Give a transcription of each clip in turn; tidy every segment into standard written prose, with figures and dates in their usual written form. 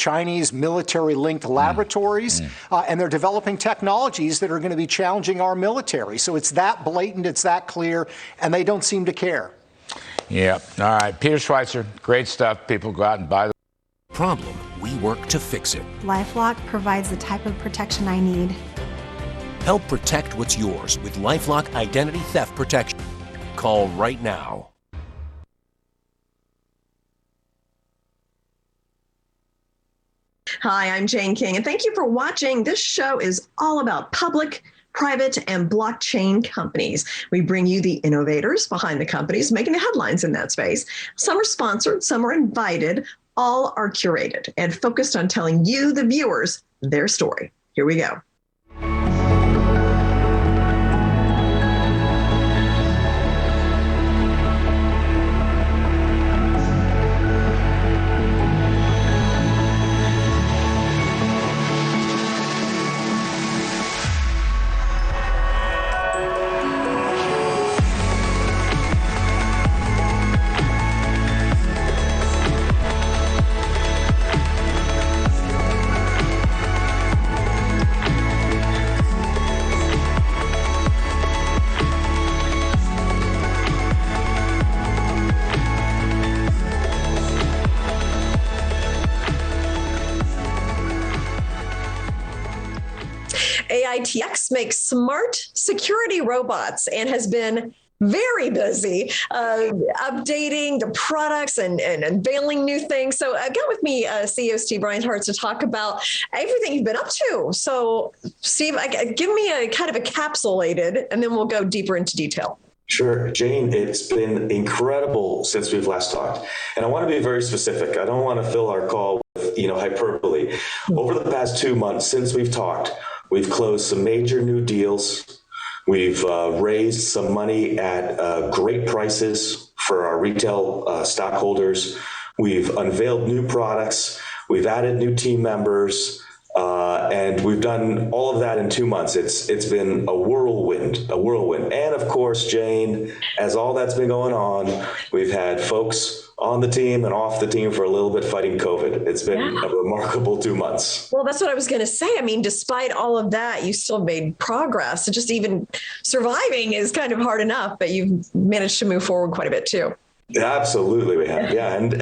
Chinese military-linked laboratories, and they're developing technologies that are going to be challenging our military. So it's that blatant, it's that clear, and they don't seem to care. Yeah. All right. Peter Schweitzer, great stuff. People go out and buy the problem. We work to fix it. LifeLock provides the type of protection I need. Help protect what's yours with LifeLock Identity Theft Protection. Call right now. Hi, I'm Jane King, and thank you for watching. This show is all about public, private, and blockchain companies. We bring you the innovators behind the companies making the headlines in that space. Some are sponsored, some are invited, all are curated and focused on telling you, the viewers, their story. Here we go. AITX makes smart security robots and has been very busy updating the products and unveiling new things. So I've got with me CEO Steve Reinhardt to talk about everything you've been up to. So Steve, give me a kind of a capsulated, and then we'll go deeper into detail. Sure. Jane, it's been incredible since we've last talked. And I want to be very specific. I don't want to fill our call with, hyperbole. Over the past 2 months since we've talked, we've closed some major new deals. We've raised some money at great prices for our retail stockholders. We've unveiled new products. We've added new team members. And we've done all of that in 2 months. It's been a whirlwind. And of course, Jane, as all that's been going on, we've had folks on the team and off the team for a little bit fighting COVID. It's been a remarkable 2 months. Well, that's what I was going to say. I mean, despite all of that, you still made progress. Just even surviving is kind of hard enough, but you've managed to move forward quite a bit too. Absolutely, we have. Yeah. And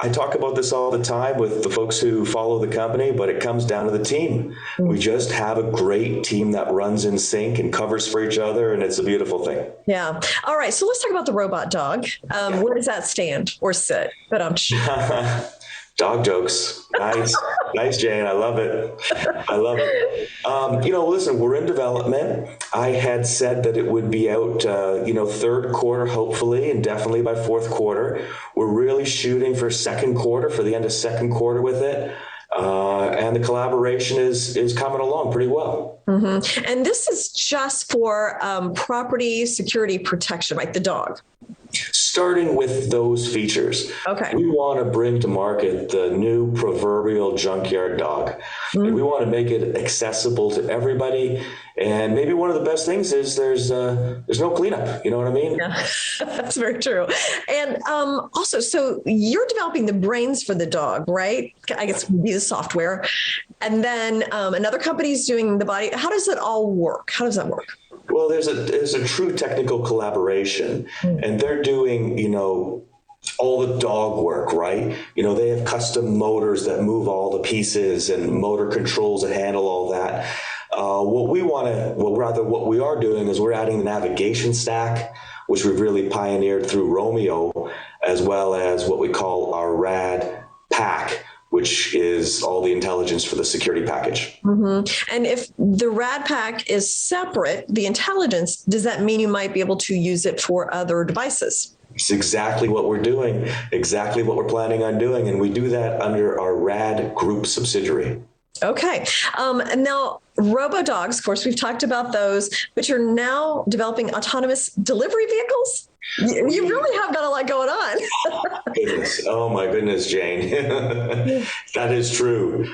I talk about this all the time with the folks who follow the company, but it comes down to the team. We just have a great team that runs in sync and covers for each other, and it's a beautiful thing. Yeah. All right. So let's talk about the robot dog. Where does that stand or sit? But Dog jokes. Nice, Jane. I love it. Listen, we're in development. I had said that it would be out, third quarter, hopefully, and definitely by fourth quarter. We're really shooting for second quarter, for the end of second quarter with it. And the collaboration is coming along pretty well. Mm-hmm. And this is just for property security protection, like the dog. Starting with those features, we want to bring to market the new proverbial junkyard dog. And we want to make it accessible to everybody. And maybe one of the best things is there's no cleanup. You know what I mean? Yeah, that's very true. And also, so you're developing the brains for the dog, right? I guess would be the software. And then another company's doing the body. How does it all work? How does that work? Well, there's a true technical collaboration, and they're doing, all the dog work, right? They have custom motors that move all the pieces and motor controls that handle all that. What we are doing is we're adding the navigation stack, which we've really pioneered through Romeo, as well as what we call our RAD pack, which is all the intelligence for the security package. Mm-hmm. And if the RAD pack is separate, the intelligence, does that mean you might be able to use it for other devices? It's exactly what we're doing, exactly what we're planning on doing. And we do that under our RAD group subsidiary. Okay. And now robo-dogs, of course, we've talked about those, but you're now developing autonomous delivery vehicles? You really have got a lot going on. Oh my goodness, Jane. That is true.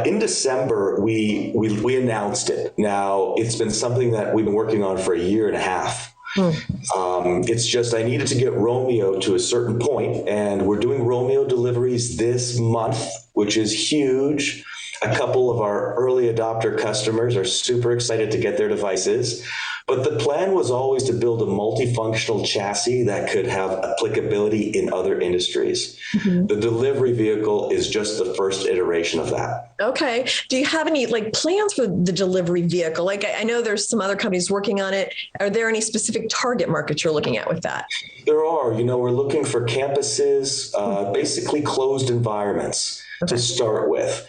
In December, we announced it. Now, it's been something that we've been working on for a year and a half. It's just I needed to get Romeo to a certain point, and we're doing Romeo deliveries this month, which is huge. A couple of our early adopter customers are super excited to get their devices. But the plan was always to build a multifunctional chassis that could have applicability in other industries. The delivery vehicle is just the first iteration of that. Okay. Do you have any plans for the delivery vehicle? Like I know there's some other companies working on it. Are there any specific target markets you're looking at with that? There are. We're looking for campuses, basically closed environments. To start with.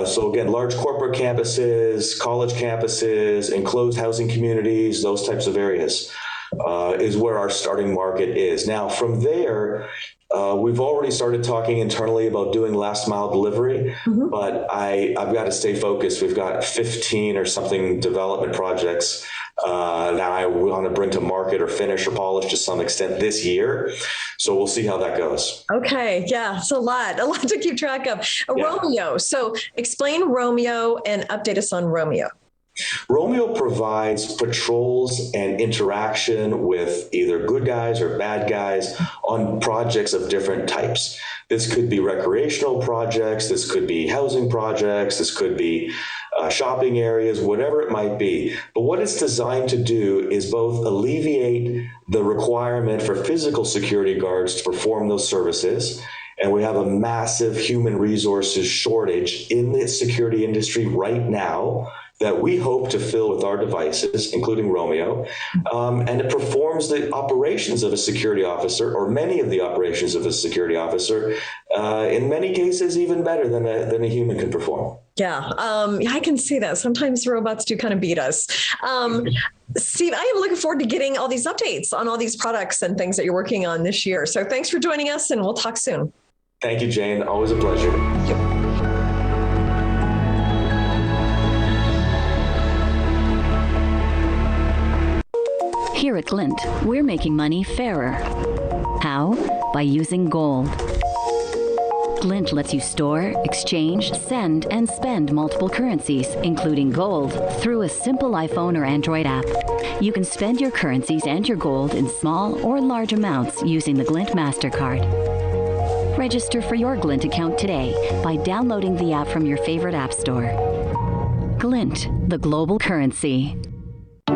So again, large corporate campuses, college campuses, enclosed housing communities, those types of areas is where our starting market is. Now, from there, we've already started talking internally about doing last mile delivery, but I've got to stay focused. We've got 15 or something development projects that I want to bring to market or finish or polish to some extent this year. So we'll see how that goes. Okay. Yeah. It's a lot to keep track of. Romeo. So explain Romeo and update us on Romeo. Romeo provides patrols and interaction with either good guys or bad guys on projects of different types. This could be recreational projects. This could be housing projects. This could be shopping areas, whatever it might be. But what it's designed to do is both alleviate the requirement for physical security guards to perform those services. And we have a massive human resources shortage in the security industry right now that we hope to fill with our devices, including Romeo, and it performs the operations of a security officer, or many of the operations of a security officer, in many cases even better than a human can perform. Yeah, I can see that. Sometimes robots do kind of beat us. Steve, I am looking forward to getting all these updates on all these products and things that you're working on this year. So thanks for joining us, and we'll talk soon. Thank you, Jane. Always a pleasure. Yep. Here at Glint, we're making money fairer. How? By using gold. Glint lets you store, exchange, send, and spend multiple currencies, including gold, through a simple iPhone or Android app. You can spend your currencies and your gold in small or large amounts using the Glint MasterCard. Register for your Glint account today by downloading the app from your favorite app store. Glint, the global currency.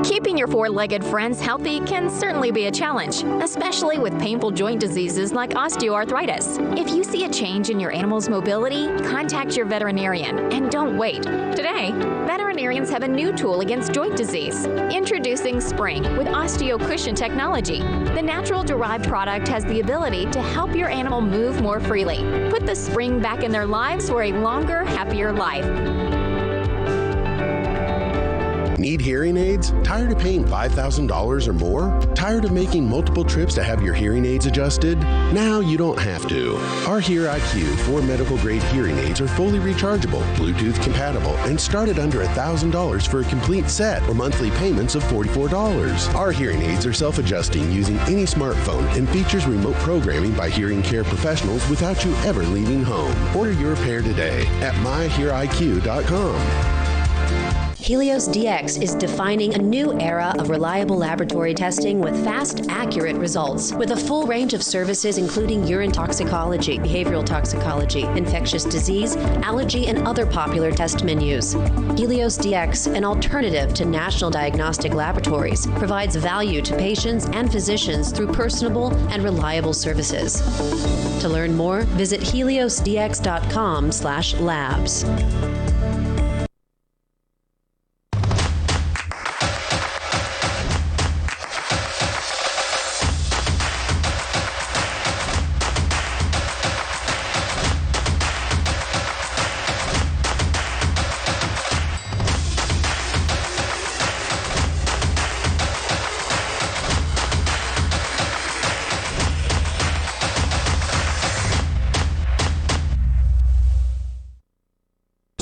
Keeping your four-legged friends healthy can certainly be a challenge, especially with painful joint diseases like osteoarthritis. If you see a change in your animal's mobility, contact your veterinarian and don't wait. Today, veterinarians have a new tool against joint disease. Introducing Spring with OsteoCushion technology. The natural-derived product has the ability to help your animal move more freely. Put the spring back in their lives for a longer, happier life. Need hearing aids? Tired of paying $5,000 or more? Tired of making multiple trips to have your hearing aids adjusted? Now you don't have to. Our Hear IQ 4 medical-grade hearing aids are fully rechargeable, Bluetooth compatible, and start at under $1,000 for a complete set or monthly payments of $44. Our hearing aids are self-adjusting using any smartphone and features remote programming by hearing care professionals without you ever leaving home. Order your pair today at myheariq.com. Helios DX is defining a new era of reliable laboratory testing with fast, accurate results. With a full range of services including urine toxicology, behavioral toxicology, infectious disease, allergy, and other popular test menus. Helios DX, an alternative to national diagnostic laboratories, provides value to patients and physicians through personable and reliable services. To learn more, visit heliosdx.com/labs.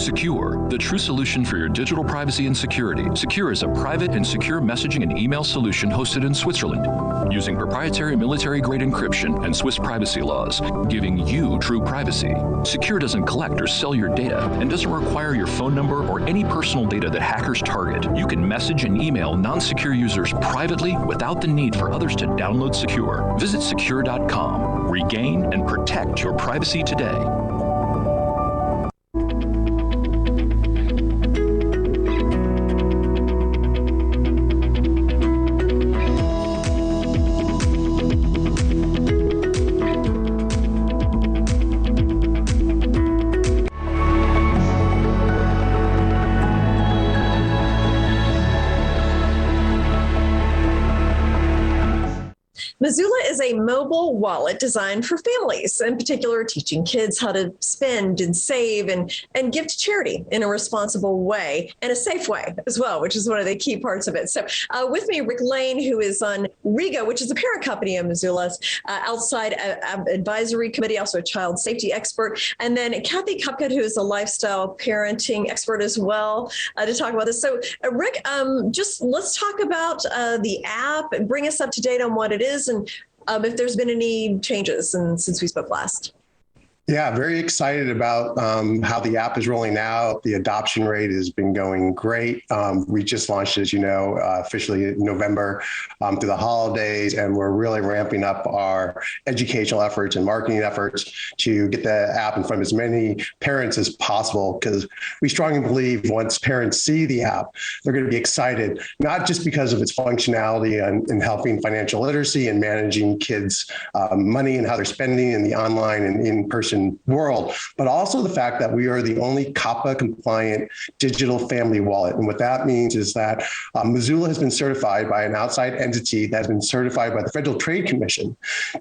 Secure, the true solution for your digital privacy and security. Secure is a private and secure messaging and email solution hosted in Switzerland, using proprietary military-grade encryption and Swiss privacy laws, giving you true privacy. Secure doesn't collect or sell your data and doesn't require your phone number or any personal data that hackers target. You can message and email non-secure users privately without the need for others to download Secure. Visit secure.com. Regain and protect your privacy today. Missoula is a mobile wallet designed for families, in particular teaching kids how to spend and save and give to charity in a responsible way and a safe way as well, which is one of the key parts of it. So with me, Rick Lane, who is on Rego, which is a parent company of Missoula's outside advisory committee, also a child safety expert, and then Kathy Cupcutt, who is a lifestyle parenting expert as well, to talk about this. So Rick, just let's talk about the app and bring us up to date on what it is and if there's been any changes since we spoke last. Yeah, very excited about how the app is rolling out. The adoption rate has been going great. We just launched, as you know, officially in November through the holidays, and we're really ramping up our educational efforts and marketing efforts to get the app in front of as many parents as possible, because we strongly believe once parents see the app, they're going to be excited, not just because of its functionality in helping financial literacy and managing kids' money and how they're spending in the online and in-person world, but also the fact that we are the only COPPA compliant digital family wallet. And what that means is that Missoula has been certified by an outside entity that has been certified by the Federal Trade Commission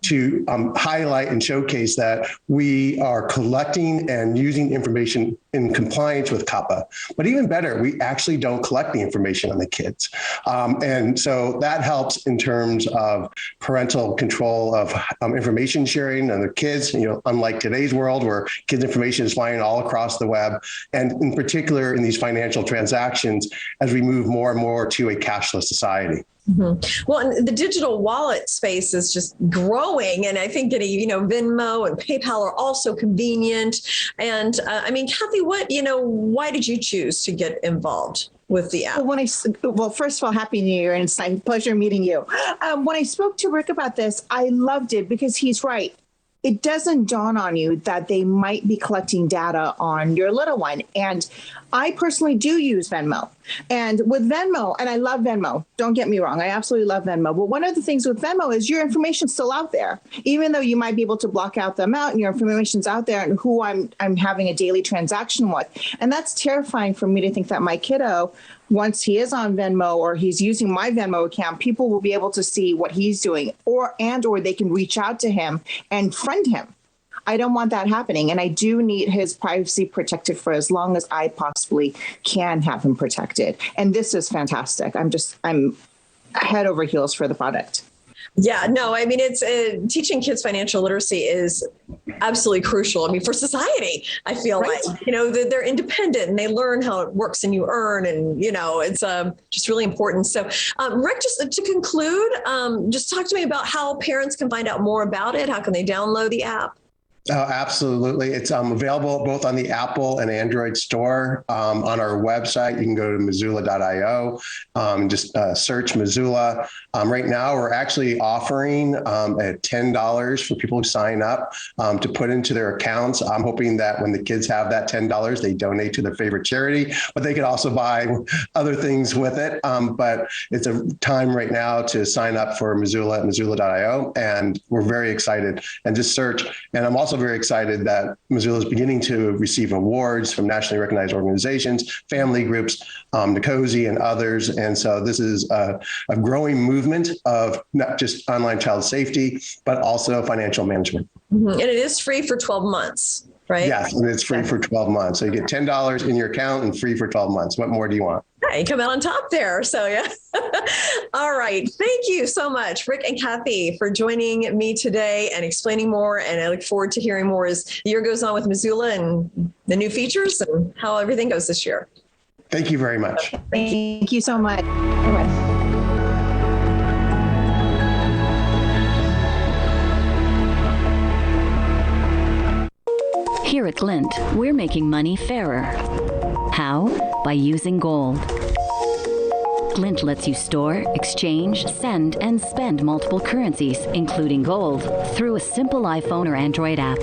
to highlight and showcase that we are collecting and using information in compliance with COPPA. But even better, we actually don't collect the information on the kids. And so that helps in terms of parental control of information sharing on their kids, unlike today's world where kids' information is flying all across the web, and in particular in these financial transactions as we move more and more to a cashless society. Mm-hmm. Well, and the digital wallet space is just growing, and I think Venmo and PayPal are also convenient. And Kathy, why did you choose to get involved with the app? Well, first of all, Happy New Year, and it's a pleasure meeting you. When I spoke to Rick about this, I loved it because he's right. It doesn't dawn on you that they might be collecting data on your little one. And I personally do use Venmo. And with Venmo, and I love Venmo, don't get me wrong, I absolutely love Venmo. But one of the things with Venmo is your information's still out there, even though you might be able to block out the amount and your information's out there and who I'm having a daily transaction with. And that's terrifying for me to think that my kiddo, once he is on Venmo or he's using my Venmo account, people will be able to see what he's doing or they can reach out to him and friend him. I don't want that happening. And I do need his privacy protected for as long as I possibly can have him protected. And this is fantastic. I'm head over heels for the product. Yeah, no, it's teaching kids financial literacy is absolutely crucial. For society, I feel like, they're independent and they learn how it works and you earn and, it's just really important. So, Rick, just to conclude, just talk to me about how parents can find out more about it. How can they download the app? Oh, absolutely. It's available both on the Apple and Android store. On our website, you can go to Missoula.io and just search Missoula. Right now, we're actually offering at $10 for people who sign up to put into their accounts. I'm hoping that when the kids have that $10, they donate to their favorite charity, but they could also buy other things with it. But it's a time right now to sign up for Missoula at Missoula.io, and we're very excited. And just search. And I'm also very excited that Missoula is beginning to receive awards from nationally recognized organizations, family groups, NACOSI and others. And so this is a growing movement of not just online child safety, but also financial management. Mm-hmm. And it is free for 12 months, right? Yes, and it's free for 12 months. So you get $10 in your account and free for 12 months. What more do you want? You come out on top there. So, yeah. All right. Thank you so much, Rick and Kathy, for joining me today and explaining more. And I look forward to hearing more as the year goes on with Missoula and the new features and how everything goes this year. Thank you very much. Thank you so much. Bye-bye. Here at Glint, we're making money fairer. How? By using gold. Glint lets you store, exchange, send, and spend multiple currencies, including gold, through a simple iPhone or Android app.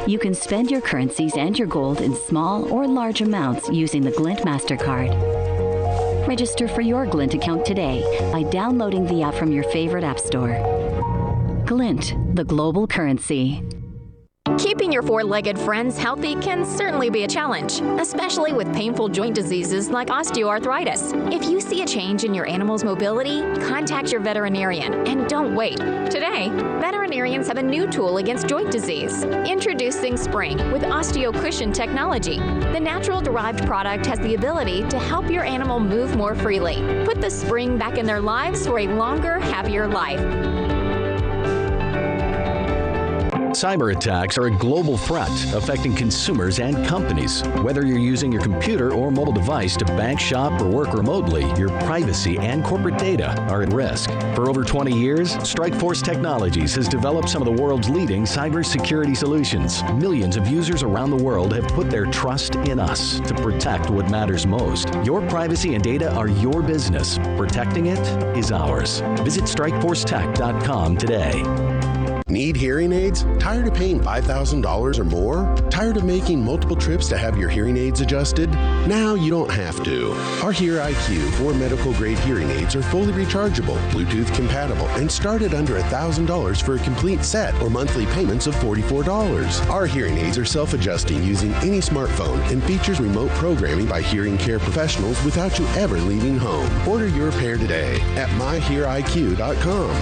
You can spend your currencies and your gold in small or large amounts using the Glint MasterCard. Register for your Glint account today by downloading the app from your favorite app store. Glint, the global currency. Keeping your four-legged friends healthy can certainly be a challenge, especially with painful joint diseases like osteoarthritis. If you see a change in your animal's mobility, contact your veterinarian and don't wait. Today, veterinarians have a new tool against joint disease. Introducing Spring with OsteoCushion technology. The natural-derived product has the ability to help your animal move more freely. Put the spring back in their lives for a longer, happier life. Cyber attacks are a global threat affecting consumers and companies. Whether you're using your computer or mobile device to bank, shop, or work remotely, your privacy and corporate data are at risk. For over 20 years, Strikeforce Technologies has developed some of the world's leading cybersecurity solutions. Millions of users around the world have put their trust in us to protect what matters most. Your privacy and data are your business. Protecting it is ours. Visit StrikeForceTech.com today. Need hearing aids? Tired of paying $5,000 or more? Tired of making multiple trips to have your hearing aids adjusted? Now you don't have to. Our Hear IQ 4 medical grade hearing aids are fully rechargeable, Bluetooth compatible, and start at under $1,000 for a complete set or monthly payments of $44. Our hearing aids are self-adjusting using any smartphone and features remote programming by hearing care professionals without you ever leaving home. Order your pair today at myheariq.com.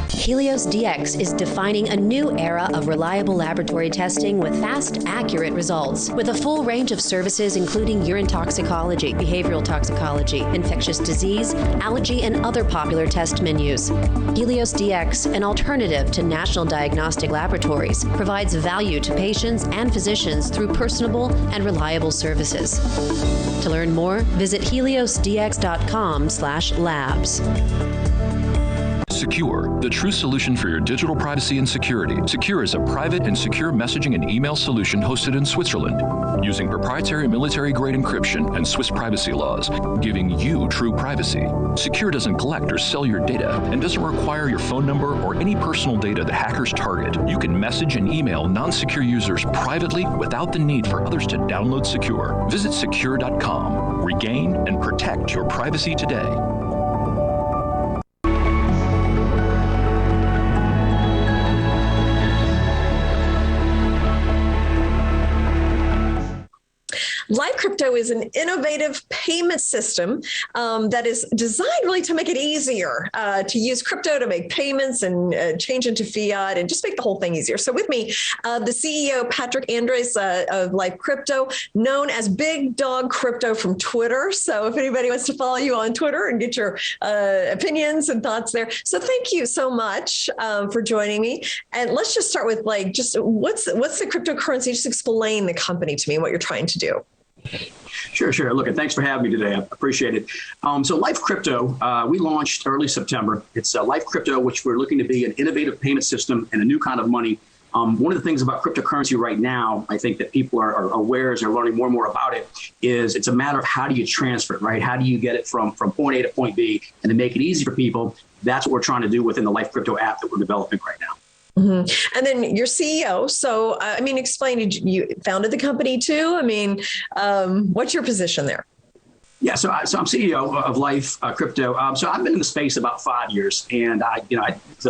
Helios DX is defining a new era of reliable laboratory testing with fast, accurate results. With a full range of services including urine toxicology, behavioral toxicology, infectious disease, allergy, and other popular test menus. Helios DX, an alternative to national diagnostic laboratories, provides value to patients and physicians through personable and reliable services. To learn more, visit heliosdx.com/labs. Secure, the true solution for your digital privacy and security. Secure is a private and secure messaging and email solution hosted in Switzerland, using proprietary military-grade encryption and Swiss privacy laws, giving you true privacy. Secure doesn't collect or sell your data and doesn't require your phone number or any personal data the hackers target. You can message and email non-secure users privately without the need for others to download Secure. Visit secure.com. Regain and protect your privacy today. Live Crypto is an innovative payment system that is designed really to make it easier to use crypto to make payments and change into fiat and just make the whole thing easier. So with me, the CEO, Patrick Andres of Live Crypto, known as Big Dog Crypto from Twitter. So if anybody wants to follow you on Twitter and get your opinions and thoughts there. So thank you so much for joining me. And let's just start with just what's the cryptocurrency? Just explain the company to me and what you're trying to do. Sure. Look, and thanks for having me today. I appreciate it. So Live Crypto, we launched early September. It's Live Crypto, which we're looking to be an innovative payment system and a new kind of money. One of the things about cryptocurrency right now, I think that people are aware as they're learning more and more about it, is it's a matter of how do you transfer it, right? How do you get it from point A to point B and to make it easy for people? That's what we're trying to do within the Live Crypto app that we're developing right now. Mm-hmm. And then you're CEO. So, explain, you founded the company too. What's your position there? Yeah, so I'm CEO of Live Crypto. So I've been in the space about 5 years, and I've been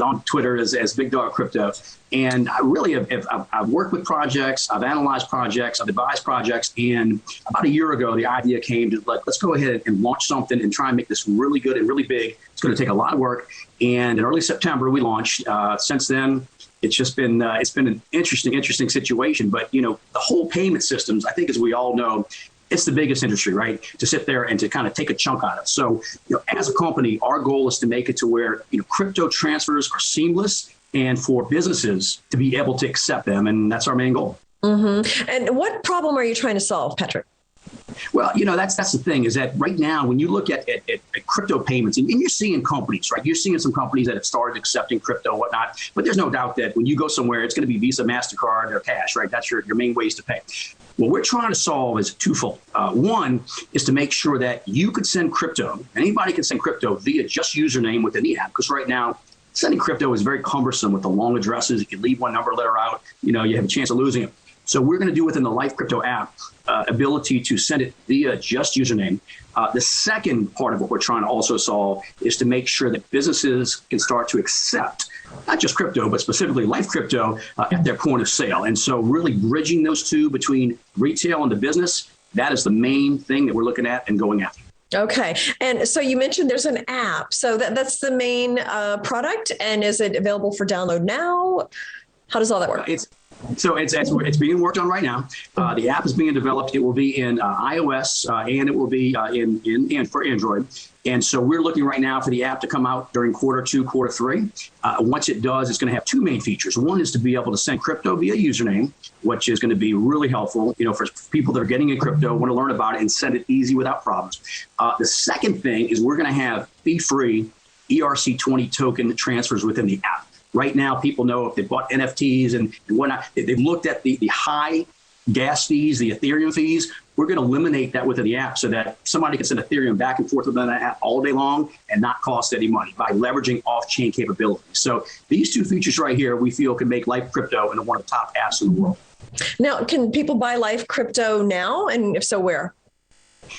on Twitter as Big Dog Crypto. And I really I've worked with projects, I've analyzed projects, I've advised projects. And about a year ago, the idea came to let's go ahead and launch something and try and make this really good and really big. It's going to take a lot of work. And in early September, we launched. Since then, it's just been it's been an interesting situation. But the whole payment systems, I think, as we all know, it's the biggest industry, right? To sit there and to kind of take a chunk out of it. So, as a company, our goal is to make it to where, crypto transfers are seamless and for businesses to be able to accept them. And that's our main goal. Mm-hmm. And what problem are you trying to solve, Patrick? Well, that's the thing is that right now, when you look at crypto payments, and you're seeing companies, right? You're seeing some companies that have started accepting crypto and whatnot, but there's no doubt that when you go somewhere, it's going to be Visa, MasterCard, or cash, right? That's your main ways to pay. What we're trying to solve is twofold. One is to make sure that you could send crypto, anybody can send crypto via just username within the app, because right now, sending crypto is very cumbersome with the long addresses. If you leave one number letter out, you have a chance of losing it. So we're going to do within the Life Crypto app ability to send it via just username. The second part of what we're trying to also solve is to make sure that businesses can start to accept not just crypto, but specifically Life Crypto at their point of sale. And so really bridging those two between retail and the business, that is the main thing that we're looking at and going after. Okay. And so you mentioned there's an app. So that's the main product. And is it available for download now? How does all that work? It's being worked on right now. The app is being developed. It will be in iOS and it will be in for Android. And so we're looking right now for the app to come out during Q2, Q3. Once it does, it's going to have two main features. One is to be able to send crypto via username, which is going to be really helpful, for people that are getting in crypto, want to learn about it and send it easy without problems. The second thing is we're going to have fee-free ERC20 token transfers within the app. Right now, people know if they bought NFTs and whatnot, they've looked at the high gas fees, the Ethereum fees. We're going to eliminate that within the app so that somebody can send Ethereum back and forth within that app all day long and not cost any money by leveraging off-chain capabilities. So these two features right here, we feel can make Life Crypto into one of the top apps in the world. Now, can people buy Life Crypto now? And if so, where?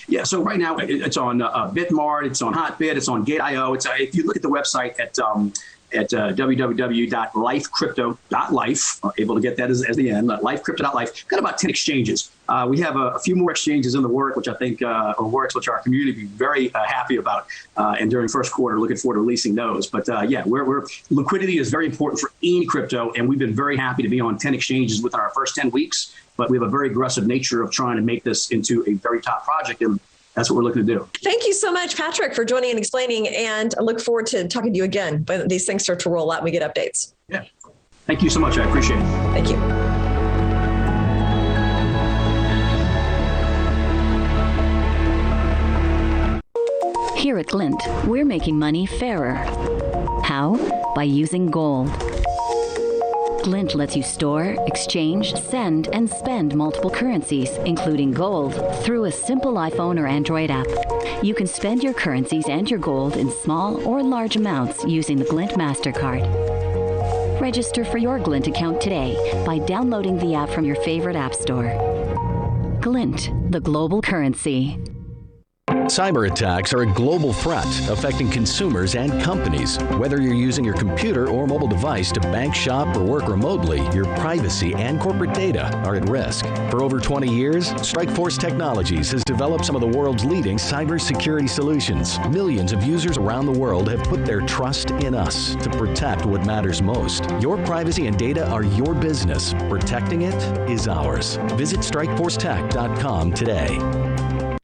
Yeah, so right now it's on Bitmart, it's on Hotbit, it's on Gate.io. If you look at the website at www.lifecrypto.life, able to get that as the end, lifecrypto.life. Got about 10 exchanges. We have a few more exchanges in the work, which I think are works which our community will be very happy about. And during first quarter, looking forward to releasing those. But we're liquidity is very important for any crypto, and we've been very happy to be on 10 exchanges within our first 10 weeks. But we have a very aggressive nature of trying to make this into a very top project, and that's what we're looking to do. Thank you so much, Patrick, for joining and explaining, and I look forward to talking to you again when these things start to roll out and we get updates. Yeah. Thank you so much. I appreciate it. Thank you. Here at Glint, we're making money fairer. How? By using gold. Glint lets you store, exchange, send, and spend multiple currencies, including gold, through a simple iPhone or Android app. You can spend your currencies and your gold in small or large amounts using the Glint MasterCard. Register for your Glint account today by downloading the app from your favorite app store. Glint, the global currency. Cyber attacks are a global threat affecting consumers and companies. Whether you're using your computer or mobile device to bank, shop, or work remotely, your privacy and corporate data are at risk. For over 20 years, Strikeforce Technologies has developed some of the world's leading cybersecurity solutions. Millions of users around the world have put their trust in us to protect what matters most. Your privacy and data are your business. Protecting it is ours. Visit StrikeForceTech.com today.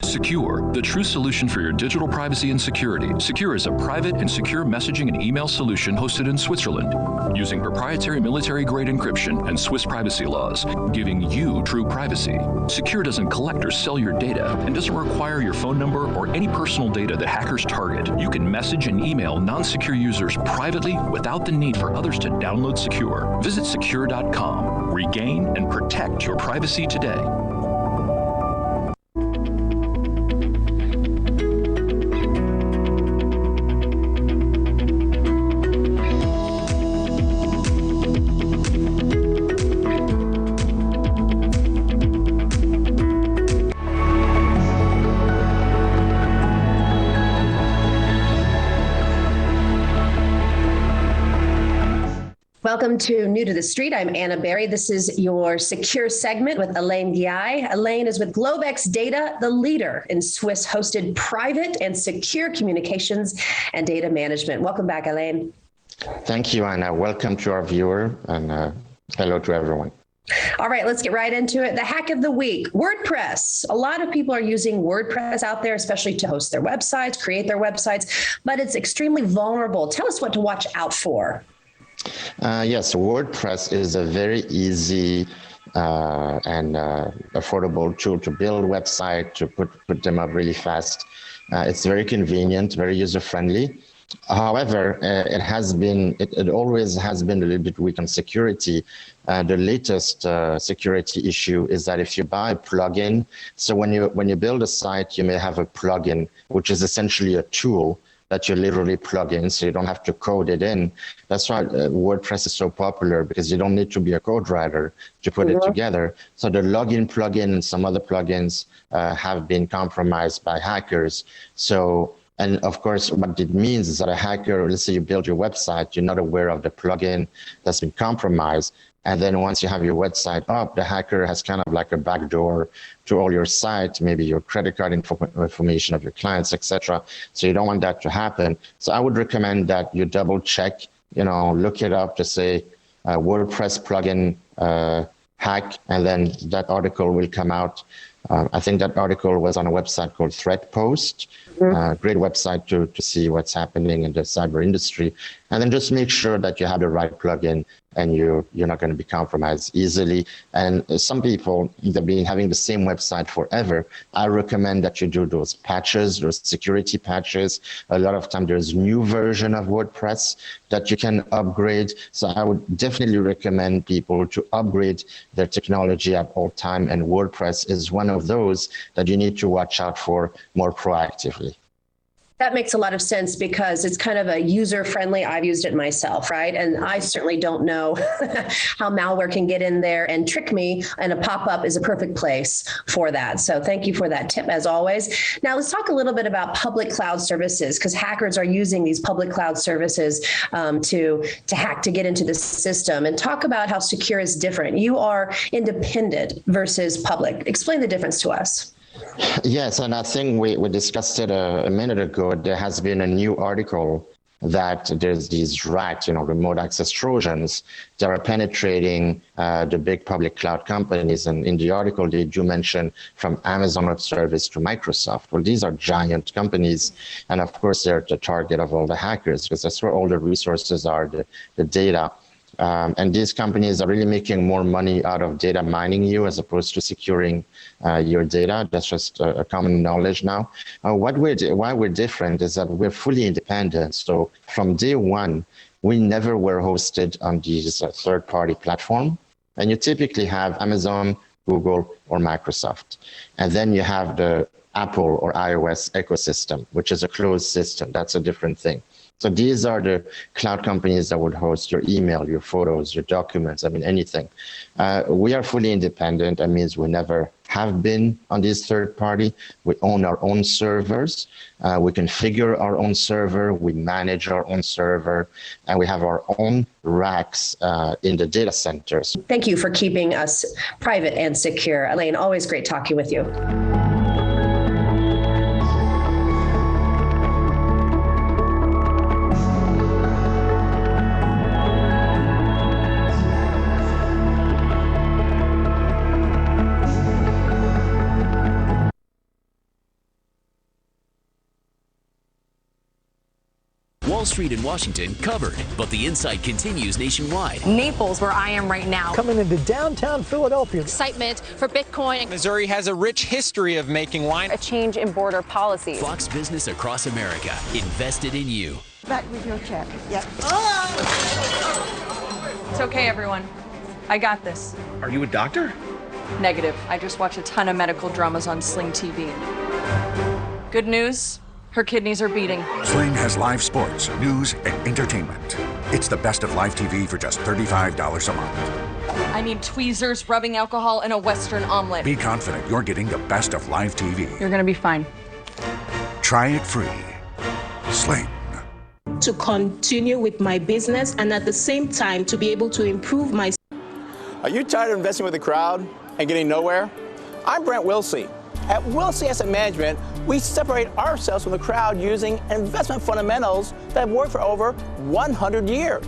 Secure, the true solution for your digital privacy and security. Secure is a private and secure messaging and email solution hosted in Switzerland, using proprietary military-grade encryption and Swiss privacy laws, giving you true privacy. Secure doesn't collect or sell your data and doesn't require your phone number or any personal data that hackers target. You can message and email non-secure users privately without the need for others to download Secure. Visit secure.com. Regain and protect your privacy today. Welcome to New to the Street. I'm Anna Berry. This is your secure segment with Elaine Guy. Elaine is with GlobeX Data, the leader in Swiss-hosted private and secure communications and data management. Welcome back, Elaine. Thank you, Anna. Welcome to our viewer, and hello to everyone. All right, let's get right into it. The hack of the week, WordPress. A lot of people are using WordPress out there, especially to host their websites, create their websites, but it's extremely vulnerable. Tell us what to watch out for. Yes, WordPress is a very easy and affordable tool to build website, to put them up really fast. It's very convenient, very user-friendly. However, it always has been a little bit weak on security. The latest security issue is that if you buy a plugin, so when you build a site, you may have a plugin, which is essentially a tool that you literally plug in, so you don't have to code it in. That's why WordPress is so popular, because you don't need to be a code writer to put it together. So the login plugin and some other plugins have been compromised by hackers. And of course, what it means is that a hacker, let's say you build your website, you're not aware of the plugin that's been compromised. And then once you have your website up, the hacker has kind of like a backdoor to all your site, maybe your credit card information of your clients, etc. So you don't want that to happen. So I would recommend that you double check, look it up to say WordPress plugin hack, and then that article will come out. I think that article was on a website called ThreatPost. Great website to see what's happening in the cyber industry. And then just make sure that you have the right plugin and you're not going to be compromised easily. And some people, they've been having the same website forever. I recommend that you do those patches, those security patches. A lot of time there's new version of WordPress that you can upgrade. So I would definitely recommend people to upgrade their technology at all time. And WordPress is one of those that you need to watch out for more proactively. That makes a lot of sense because it's kind of a user-friendly. I've used it myself, right? And I certainly don't know how malware can get in there and trick me, and a pop-up is a perfect place for that. So thank you for that tip, as always. Now let's talk a little bit about public cloud services, because hackers are using these public cloud services to hack, to get into the system, and talk about how secure is different. You are independent versus public. Explain the difference to us. Yes, and I think we discussed it a minute ago. There has been a new article that there's these remote access Trojans that are penetrating the big public cloud companies. And in the article, they do mention from Amazon Web Services to Microsoft. Well, these are giant companies. And of course, they're the target of all the hackers, because that's where all the resources are, the data. And these companies are really making more money out of data mining you as opposed to securing your data. That's just a common knowledge now. Why we're different is that we're fully independent. So from day one, we never were hosted on these third-party platform. And you typically have Amazon, Google, or Microsoft. And then you have the Apple or iOS ecosystem, which is a closed system. That's a different thing. So these are the cloud companies that would host your email, your photos, your documents, anything. We are fully independent. That means we never have been on this third party. We own our own servers. We configure our own server. We manage our own server. And we have our own racks in the data centers. Thank you for keeping us private and secure. Elaine, always great talking with you. Wall Street in Washington covered, but the insight continues nationwide. Naples, where I am right now. Coming into downtown Philadelphia. Excitement for Bitcoin. Missouri has a rich history of making wine. A change in border policies. Fox Business across America, invested in you. Back with your check. Yep. It's okay, everyone. I got this. Are you a doctor? Negative. I just watch a ton of medical dramas on Sling TV. Good news. Her kidneys are beating. Sling has live sports, news, and entertainment. It's the best of live TV for just $35 a month. I need tweezers, rubbing alcohol, and a Western omelet. Be confident you're getting the best of live TV. You're gonna be fine. Try it free. Sling. To continue with my business and at the same time to be able to improve my... Are you tired of investing with the crowd and getting nowhere? I'm Brent Wilsey. At Wilsey Asset Management, we separate ourselves from the crowd using investment fundamentals that have worked for over 100 years.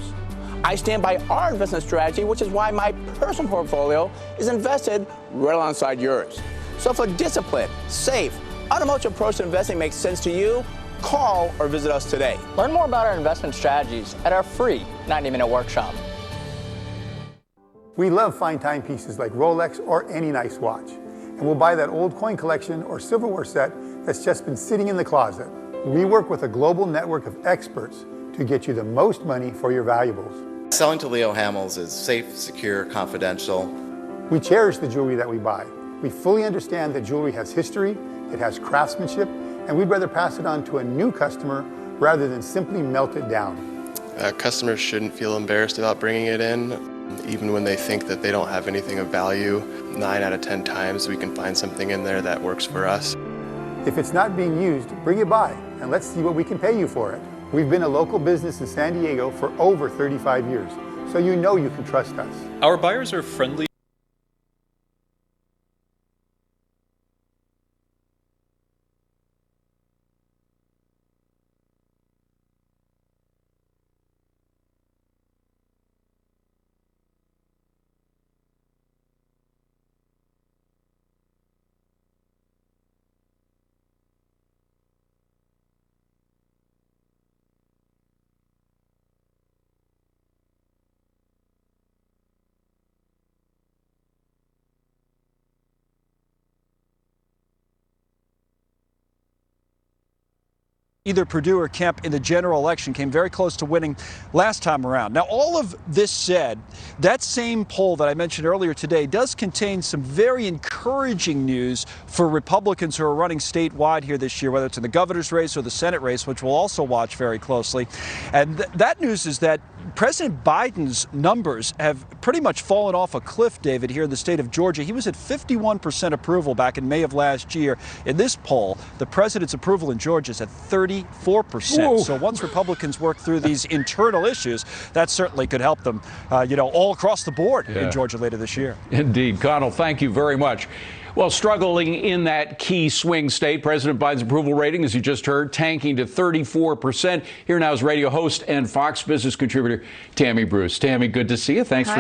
I stand by our investment strategy, which is why my personal portfolio is invested right alongside yours. So if a disciplined, safe, unemotional approach to investing makes sense to you, call or visit us today. Learn more about our investment strategies at our free 90-minute workshop. We love fine timepieces like Rolex or any nice watch. And we'll buy that old coin collection or silverware set that's just been sitting in the closet. We work with a global network of experts to get you the most money for your valuables. Selling to Leo Hamels is safe, secure, confidential. We cherish the jewelry that we buy. We fully understand that jewelry has history, it has craftsmanship, and we'd rather pass it on to a new customer rather than simply melt it down. Customers shouldn't feel embarrassed about bringing it in, even when they think that they don't have anything of value. 9 out of 10 times we can find something in there that works for us. If it's not being used, bring it by and let's see what we can pay you for it. We've been a local business in San Diego for over 35 years, so you know you can trust us. Our buyers are friendly. Either Perdue or Kemp in the general election came very close to winning last time around. Now, all of this said, that same poll that I mentioned earlier today does contain some very encouraging news for Republicans who are running statewide here this year, whether it's in the governor's race or the Senate race, which we'll also watch very closely. And that news is that President Biden's numbers have pretty much fallen off a cliff, David, here in the state of Georgia. He was at 51% approval back in May of last year. In this poll, the president's approval in Georgia is at 34%. Whoa. So once Republicans work through these internal issues, that certainly could help them, all across the board in Georgia later this year. Indeed. Connell, thank you very much. Well, struggling in that key swing state, President Biden's approval rating, as you just heard, tanking to 34%. Here now is radio host and Fox Business contributor Tammy Bruce. Tammy, good to see you. Thanks for